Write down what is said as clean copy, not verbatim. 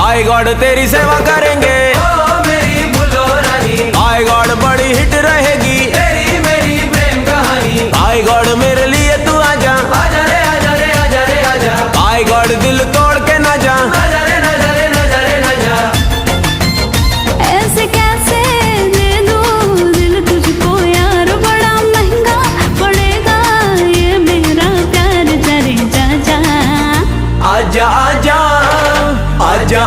आई God तेरी सेवा करेंगे, ओ मेरी बुलो रानी, आई गॉड बड़ी हिट रहेगी तेरी मेरी प्रेम कहानी। आई गॉड मेरे लिए तू आजा, आजा रे आजा रे आजा रे आजा, आई गॉड दिल तोड़ के ना जा। आजा रे आजा रे आजा रे आजा। ऐसे कैसे दे दूं दिल तुझको यार, बड़ा महंगा पड़ेगा ये मेरा प्यार, जरे जा जा। आजा आजा आजा